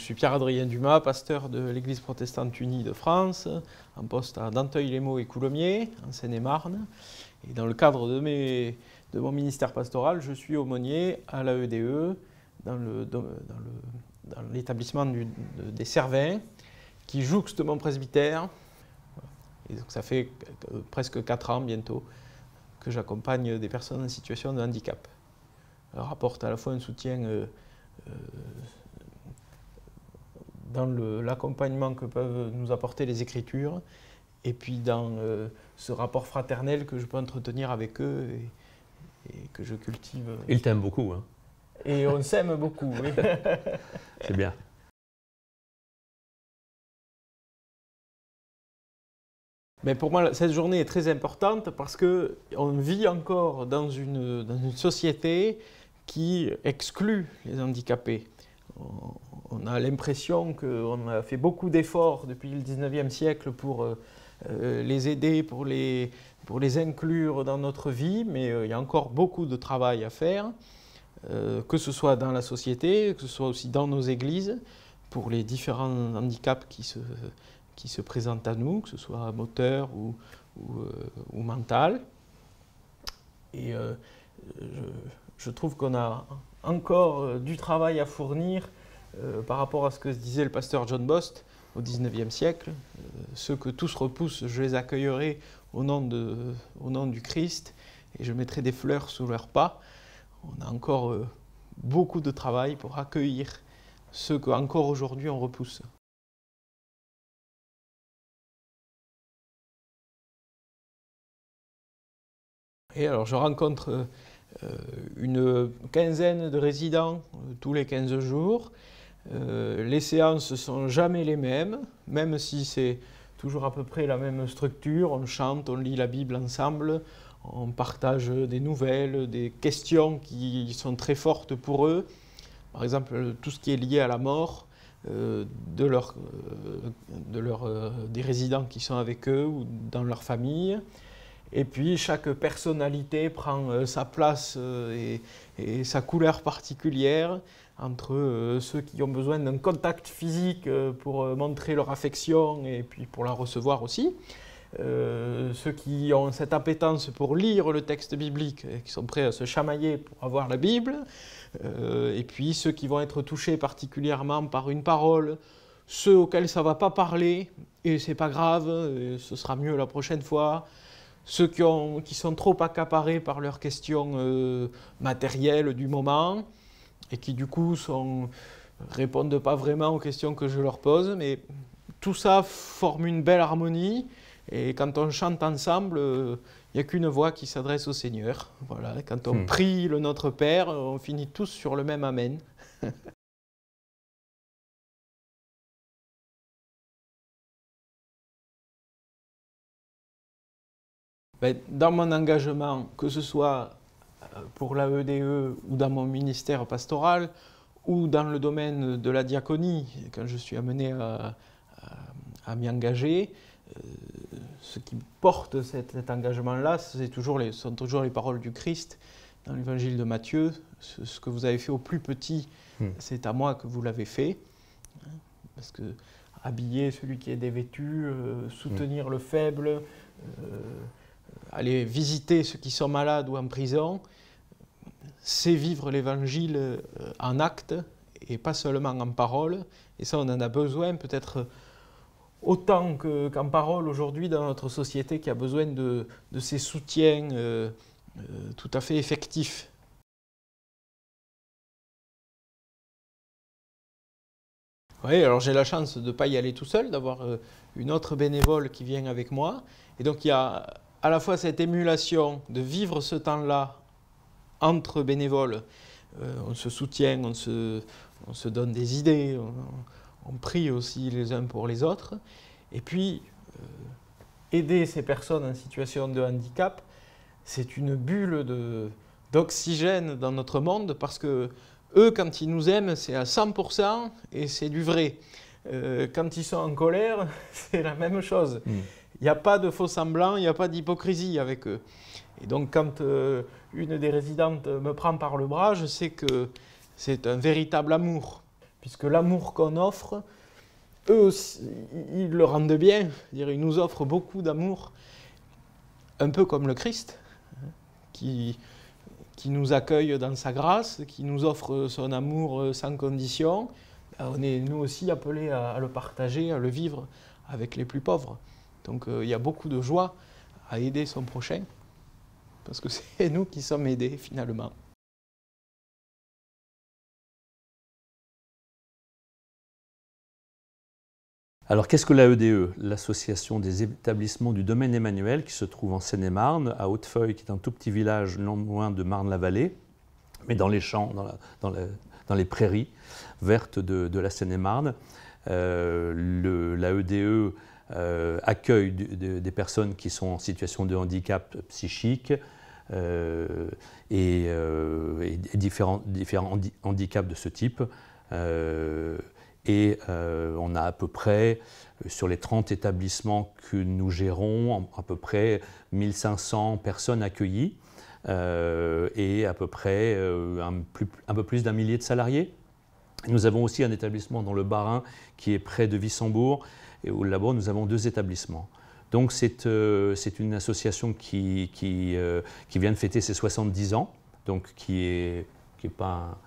suis Pierre-Adrien Dumas, pasteur de l'Église protestante unie de France, en poste à Danteuil-les-Maux et Coulommiers, en Seine-et-Marne. Et dans le cadre de mon ministère pastoral, je suis aumônier à l'AEDE, dans l'établissement des Cervins, qui jouxte mon presbytère. Et donc ça fait presque 4 ans bientôt que j'accompagne des personnes en situation de handicap. Alors apporte à la fois un soutien dans l'accompagnement que peuvent nous apporter les Écritures, et puis dans ce rapport fraternel que je peux entretenir avec eux et que je cultive. Ils t'aiment beaucoup, hein? Et on s'aime beaucoup, oui. C'est bien. Mais pour moi, cette journée est très importante parce qu'on vit encore dans une société qui exclut les handicapés. On a l'impression qu'on a fait beaucoup d'efforts depuis le 19e siècle pour les aider, pour les inclure dans notre vie, mais il y a encore beaucoup de travail à faire, que ce soit dans la société, que ce soit aussi dans nos églises, pour les différents handicaps qui se présentent à nous, que ce soit moteur ou mental. Et je trouve qu'on a encore du travail à fournir par rapport à ce que disait le pasteur John Bost au XIXe siècle. Ceux que tous repoussent, je les accueillerai au nom du Christ et je mettrai des fleurs sous leurs pas. On a encore beaucoup de travail pour accueillir ceux qu'encore aujourd'hui on repousse. Et alors je rencontre une quinzaine de résidents tous les 15 jours. Les séances ne sont jamais les mêmes, même si c'est toujours à peu près la même structure. On chante, on lit la Bible ensemble, on partage des nouvelles, des questions qui sont très fortes pour eux. Par exemple, tout ce qui est lié à la mort des résidents qui sont avec eux ou dans leur famille. Et puis chaque personnalité prend sa place et sa couleur particulière entre ceux qui ont besoin d'un contact physique pour montrer leur affection et puis pour la recevoir aussi. Ceux qui ont cette appétence pour lire le texte biblique et qui sont prêts à se chamailler pour avoir la Bible. Et puis ceux qui vont être touchés particulièrement par une parole, ceux auxquels ça ne va pas parler et c'est pas grave, ce sera mieux la prochaine fois. Ceux qui sont trop accaparés par leurs questions matérielles du moment et qui du coup répondent pas vraiment aux questions que je leur pose, mais tout ça forme une belle harmonie et quand on chante ensemble, il n'y a qu'une voix qui s'adresse au Seigneur. Voilà. Quand on prie le Notre Père, on finit tous sur le même Amen. Dans mon engagement, que ce soit pour l'AEDE ou dans mon ministère pastoral, ou dans le domaine de la diaconie, quand je suis amené à m'y engager, ce qui porte cet engagement-là, sont toujours les paroles du Christ dans l'évangile de Matthieu. Ce que vous avez fait au plus petit, c'est à moi que vous l'avez fait. Parce que habiller celui qui est dévêtu, soutenir le faible, aller visiter ceux qui sont malades ou en prison, c'est vivre l'évangile en acte et pas seulement en parole. Et ça, on en a besoin peut-être autant qu'en parole aujourd'hui dans notre société qui a besoin de ces soutiens tout à fait effectifs. Oui, alors j'ai la chance de ne pas y aller tout seul, d'avoir une autre bénévole qui vient avec moi. Et donc il y a à la fois cette émulation de vivre ce temps-là entre bénévoles. On se soutient, on se donne des idées, on prie aussi les uns pour les autres. Et puis, aider ces personnes en situation de handicap, c'est une bulle d'oxygène dans notre monde parce que eux, quand ils nous aiment, c'est à 100% et c'est du vrai. Quand ils sont en colère, c'est la même chose. Il n'y a pas de faux semblant, il n'y a pas d'hypocrisie avec eux. Et donc quand une des résidentes me prend par le bras, je sais que c'est un véritable amour. puisque l'amour qu'on offre, eux aussi, ils le rendent bien, ils nous offrent beaucoup d'amour, un peu comme le Christ, qui nous accueille dans sa grâce, qui nous offre son amour sans condition. On est nous aussi appelés à le partager, à le vivre avec les plus pauvres. Donc il y a beaucoup de joie à aider son prochain, parce que c'est nous qui sommes aidés finalement. Alors, qu'est-ce que l'AEDE? L'association des établissements du domaine Emmanuel, qui se trouve en Seine-et-Marne, à Hautefeuille, qui est un tout petit village non loin de Marne-la-Vallée, mais dans les champs, dans les prairies vertes de la Seine-et-Marne. L'AEDE accueille des personnes qui sont en situation de handicap psychique et différents handicaps de ce type. On a à peu près, sur les 30 établissements que nous gérons, à peu près 1500 personnes accueillies et à peu près un peu plus d'un millier de salariés. Nous avons aussi un établissement dans le Bas-Rhin qui est près de Wissembourg, et où là-bas nous avons 2 établissements. Donc c'est une association qui vient de fêter ses 70 ans, donc qui est pas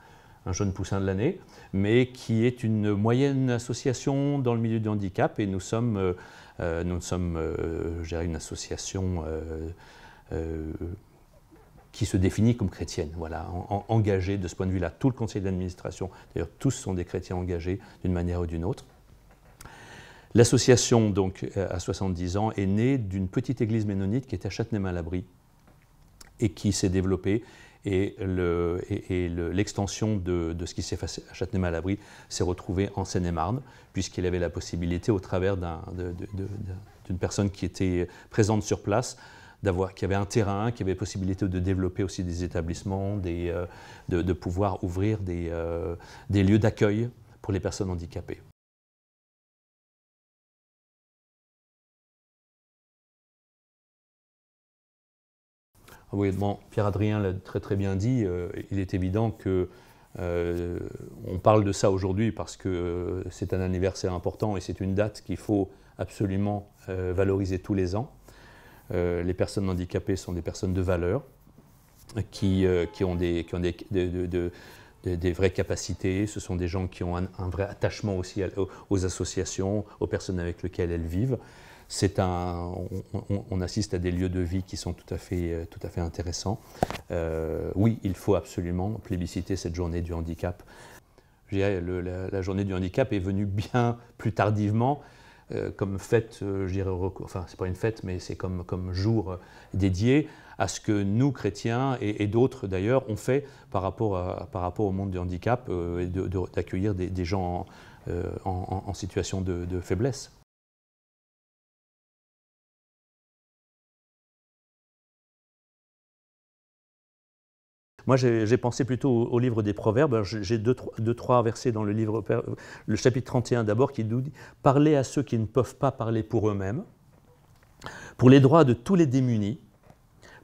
un jeune poussin de l'année, mais qui est une moyenne association dans le milieu du handicap, et nous sommes je dirais, une association qui se définit comme chrétienne, voilà, engagée de ce point de vue-là. Tout le conseil d'administration, d'ailleurs tous sont des chrétiens engagés d'une manière ou d'une autre. L'association, donc, à 70 ans, est née d'une petite église ménonite qui était à Châtenay-Malabry et qui s'est développée. Et l'extension de ce qui s'est fait à Châtenay-Malabry s'est retrouvée en Seine-et-Marne, puisqu'il avait la possibilité, au travers d'une personne qui était présente sur place, qui avait un terrain, qui avait la possibilité de développer aussi des établissements, de pouvoir ouvrir des lieux d'accueil pour les personnes handicapées. Oui, bon, Pierre-Adrien l'a très bien dit, il est évident que on parle de ça aujourd'hui parce que c'est un anniversaire important et c'est une date qu'il faut absolument valoriser tous les ans. Les personnes handicapées sont des personnes de valeur qui ont des vraies capacités. Ce sont des gens qui ont un vrai attachement aussi aux associations, aux personnes avec lesquelles elles vivent. On assiste à des lieux de vie qui sont tout à fait intéressants. Oui, il faut absolument plébisciter cette journée du handicap. Je dirais, la journée du handicap est venue bien plus tardivement, comme fête, je dirais, enfin c'est pas une fête, mais c'est comme jour dédié à ce que nous, chrétiens, et d'autres d'ailleurs, ont fait par rapport au monde du handicap, et d'accueillir des gens en situation de faiblesse. Moi, j'ai pensé plutôt au livre des Proverbes. J'ai deux, trois versets dans le livre, le chapitre 31 d'abord, qui nous dit « Parlez à ceux qui ne peuvent pas parler pour eux-mêmes, pour les droits de tous les démunis,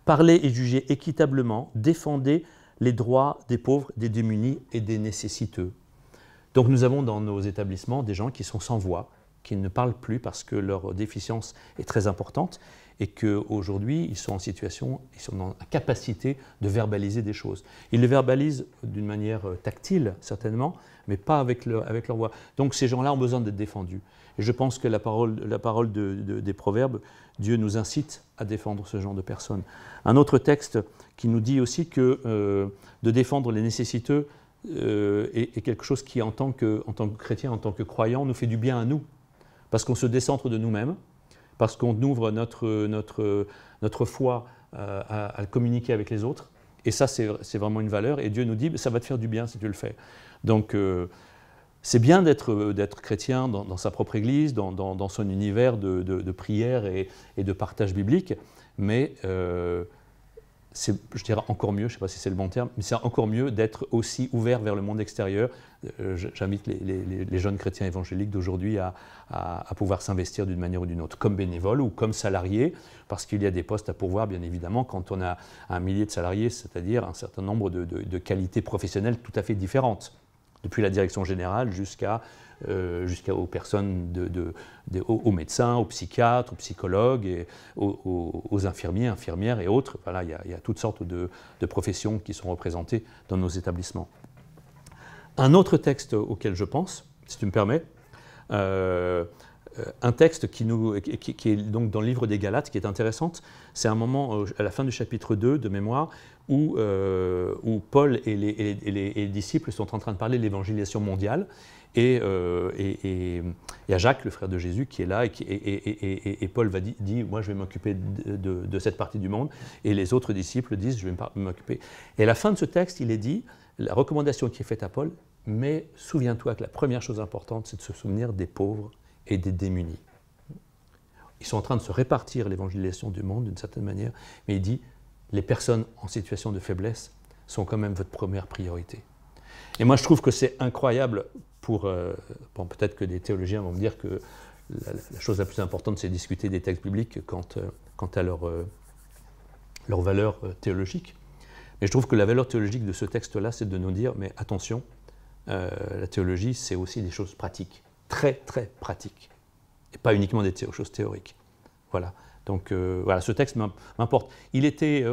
parlez et jugez équitablement, défendez les droits des pauvres, des démunis et des nécessiteux. » Donc nous avons dans nos établissements des gens qui sont sans voix, qui ne parlent plus parce que leur déficience est très importante, et qu'aujourd'hui, ils sont en capacité de verbaliser des choses. Ils le verbalisent d'une manière tactile, certainement, mais pas avec leur voix. Donc ces gens-là ont besoin d'être défendus. Et je pense que la parole des Proverbes, Dieu nous incite à défendre ce genre de personnes. Un autre texte qui nous dit aussi que de défendre les nécessiteux est quelque chose qui, en tant que chrétien, en tant que croyant, nous fait du bien à nous, parce qu'on se décentre de nous-mêmes, parce qu'on ouvre notre foi à le communiquer avec les autres. Et ça, c'est vraiment une valeur. Et Dieu nous dit, ça va te faire du bien si tu le fais. Donc, c'est bien d'être chrétien dans sa propre église, dans son univers de prière et de partage biblique, mais je dirais encore mieux, je ne sais pas si c'est le bon terme, mais c'est encore mieux d'être aussi ouvert vers le monde extérieur. J'invite les jeunes chrétiens évangéliques d'aujourd'hui à pouvoir s'investir d'une manière ou d'une autre, comme bénévole ou comme salarié, parce qu'il y a des postes à pourvoir, bien évidemment, quand on a un millier de salariés, c'est-à-dire un certain nombre de qualités professionnelles tout à fait différentes. depuis la direction générale jusqu'aux personnes, aux médecins, aux psychiatres, aux psychologues, et aux infirmiers, infirmières et autres. Voilà, il y a toutes sortes de professions qui sont représentées dans nos établissements. Un autre texte auquel je pense, si tu me permets, un texte qui est donc dans le livre des Galates, qui est intéressante, c'est un moment à la fin du chapitre 2 de mémoire où Paul et les disciples sont en train de parler de l'évangélisation mondiale, et il y a Jacques, le frère de Jésus, qui est là, et Paul dit moi je vais m'occuper de cette partie du monde, et les autres disciples disent je vais m'occuper. Et à la fin de ce texte, il est dit, la recommandation qui est faite à Paul, mais souviens-toi que la première chose importante, c'est de se souvenir des pauvres et des démunis. Ils sont en train de se répartir l'évangélisation du monde d'une certaine manière, mais il dit, les personnes en situation de faiblesse sont quand même votre première priorité. Et moi je trouve que c'est incroyable bon, peut-être que des théologiens vont me dire que la chose la plus importante c'est de discuter des textes bibliques quant à leur valeur théologique. Mais je trouve que la valeur théologique de ce texte-là, c'est de nous dire, mais attention, la théologie c'est aussi des choses pratiques. Très, très pratique, et pas uniquement des choses théoriques. Voilà. Donc, voilà, ce texte m'importe. Il était,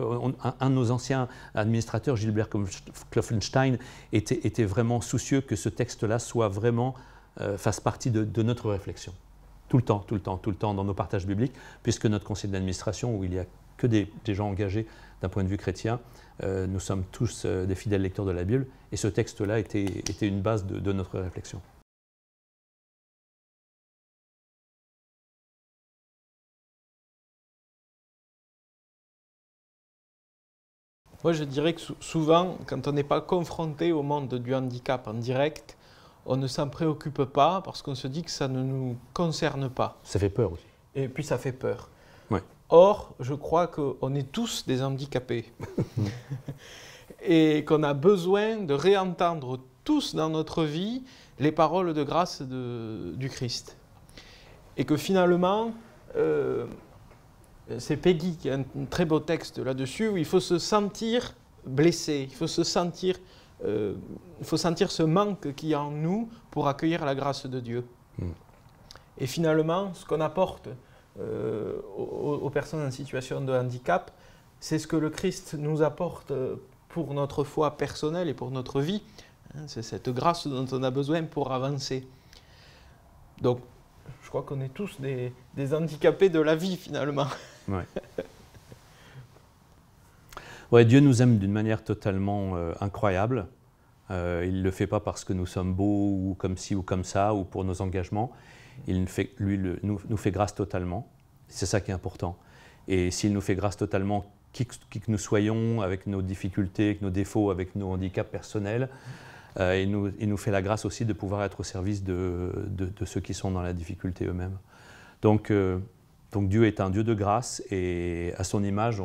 un de nos anciens administrateurs, Gilbert Kloffenstein, était vraiment soucieux que ce texte-là soit vraiment, fasse partie de notre réflexion. Tout le temps, dans nos partages bibliques, puisque notre conseil d'administration, où il n'y a que des gens engagés d'un point de vue chrétien, nous sommes tous des fidèles lecteurs de la Bible, et ce texte-là était une base de notre réflexion. Moi, je dirais que souvent, quand on n'est pas confronté au monde du handicap en direct, on ne s'en préoccupe pas parce qu'on se dit que ça ne nous concerne pas. Ça fait peur aussi. Et puis ça fait peur. Ouais. Or, je crois qu'on est tous des handicapés et qu'on a besoin de réentendre tous dans notre vie les paroles de grâce du Christ. Et que finalement, c'est Peggy qui a un très beau texte là-dessus, où il faut se sentir blessé, il faut sentir ce manque qu'il y a en nous pour accueillir la grâce de Dieu. Et finalement, ce qu'on apporte aux personnes en situation de handicap, c'est ce que le Christ nous apporte pour notre foi personnelle et pour notre vie. C'est cette grâce dont on a besoin pour avancer. Donc, je crois qu'on est tous des handicapés de la vie, finalement. Ouais. Ouais, Dieu nous aime d'une manière totalement incroyable. Il ne le fait pas parce que nous sommes beaux, ou comme ci ou comme ça, ou pour nos engagements. Il nous fait grâce totalement. C'est ça qui est important. Et s'il nous fait grâce totalement, qui que nous soyons, avec nos difficultés, avec nos défauts, avec nos handicaps personnels, il nous fait la grâce aussi de pouvoir être au service de ceux qui sont dans la difficulté eux-mêmes. Donc Dieu est un Dieu de grâce, et à son image,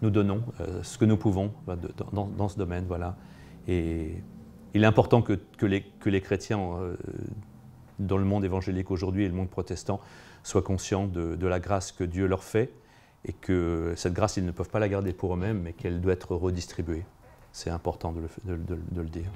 nous donnons ce que nous pouvons dans ce domaine. Voilà. Et il est important que les chrétiens dans le monde évangélique aujourd'hui et le monde protestant soient conscients de la grâce que Dieu leur fait, et que cette grâce, ils ne peuvent pas la garder pour eux-mêmes, mais qu'elle doit être redistribuée. C'est important de le dire.